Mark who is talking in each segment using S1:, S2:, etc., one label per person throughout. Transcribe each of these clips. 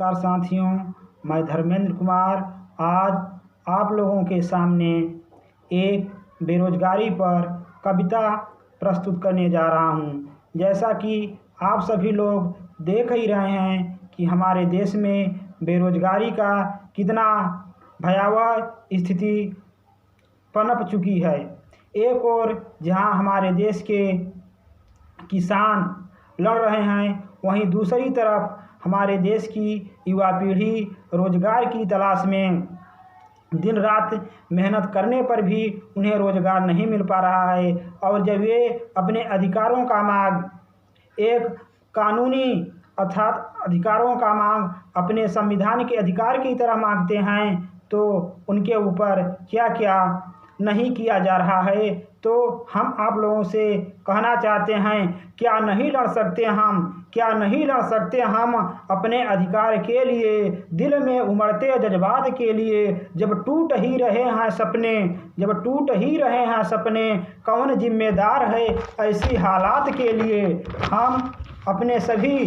S1: नमस्कार साथियों, मैं धर्मेंद्र कुमार आज आप लोगों के सामने एक बेरोजगारी पर कविता प्रस्तुत करने जा रहा हूँ। जैसा कि आप सभी लोग देख ही रहे हैं कि हमारे देश में बेरोजगारी का कितना भयावह स्थिति पनप चुकी है। एक ओर जहां हमारे देश के किसान लड़ रहे हैं, वहीं दूसरी तरफ हमारे देश की युवा पीढ़ी रोजगार की तलाश में दिन रात मेहनत करने पर भी उन्हें रोजगार नहीं मिल पा रहा है। और जब वे अपने अधिकारों का मांग एक कानूनी अर्थात अधिकारों का मांग अपने संविधान के अधिकार की तरह मांगते हैं, तो उनके ऊपर क्या क्या नहीं किया जा रहा है। तो हम आप लोगों से कहना चाहते हैं, क्या नहीं लड़ सकते हम, क्या नहीं लड़ सकते हम अपने अधिकार के लिए, दिल में उमड़ते जज्बात के लिए। जब टूट ही रहे हैं सपने, जब टूट ही रहे हैं सपने, कौन जिम्मेदार है ऐसी हालात के लिए। हम अपने सभी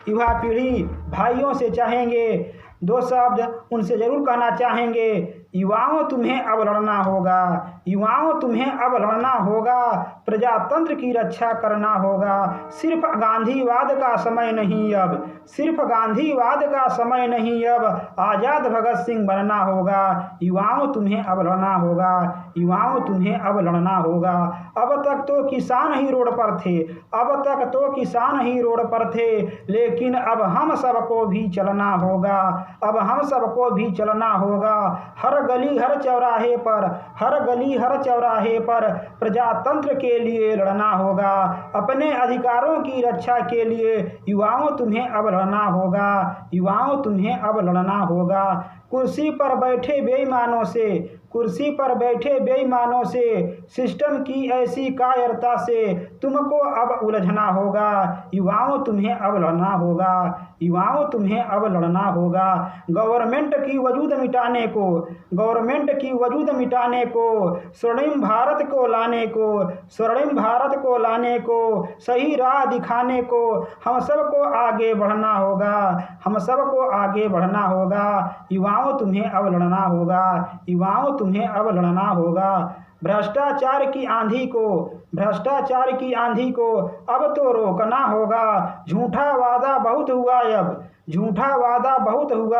S1: युवा पीढ़ी भाइयों से चाहेंगे, दो शब्द उनसे ज़रूर कहना चाहेंगे, युवाओं तुम्हें अब लड़ना होगा, युवाओं तुम्हें अब लड़ना होगा, प्रजातंत्र की रक्षा करना होगा। सिर्फ गांधीवाद का समय नहीं अब, सिर्फ गांधीवाद का समय नहीं अब, आज़ाद भगत सिंह बनना होगा। युवाओं तुम्हें अब लड़ना होगा, युवाओं तुम्हें अब लड़ना होगा। अब तक तो किसान ही रोड पर थे, अब तक तो किसान ही रोड पर थे, लेकिन अब हम सबको भी चलना होगा, अब हम सबको भी चलना होगा। हर गली हर चौराहे पर, हर गली हर चौराहे पर प्रजातंत्र के लिए लड़ना होगा। अपने अधिकारों की रक्षा के लिए युवाओं तुम्हें अब लड़ना होगा, युवाओं तुम्हें अब लड़ना होगा। कुर्सी पर बैठे बेईमानों से, कुर्सी पर बैठे बेईमानों से, सिस्टम की ऐसी कायरता से तुमको अब उलझना होगा। युवाओं तुम्हें अब लड़ना होगा, युवाओं तुम्हें अब लड़ना होगा। गवर्नमेंट की वजूद मिटाने को, गवर्नमेंट की वजूद मिटाने को, स्वर्णिम भारत को लाने को, स्वर्णिम भारत को लाने को, सही राह दिखाने को हम सबको आगे बढ़ना होगा, हम सबको आगे बढ़ना होगा। युवाओं तुम्हें अब लड़ना होगा, युवाओं तुम्हें अब लड़ना होगा। भ्रष्टाचार की आंधी को, भ्रष्टाचार की आंधी को अब तो रोकना होगा। झूठा वादा बहुत हुआ अब, झूठा वादा बहुत हुआ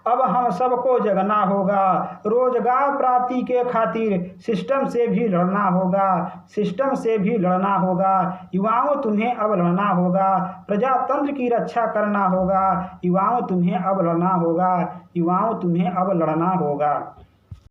S1: अब हम सबको जगना होगा। रोजगार प्राप्ति के खातिर सिस्टम से भी लड़ना होगा, सिस्टम से भी लड़ना होगा। युवाओं तुम्हें अब लड़ना होगा, प्रजातंत्र की रक्षा करना होगा। युवाओं तुम्हें अब लड़ना होगा, युवाओं तुम्हें अब लड़ना होगा।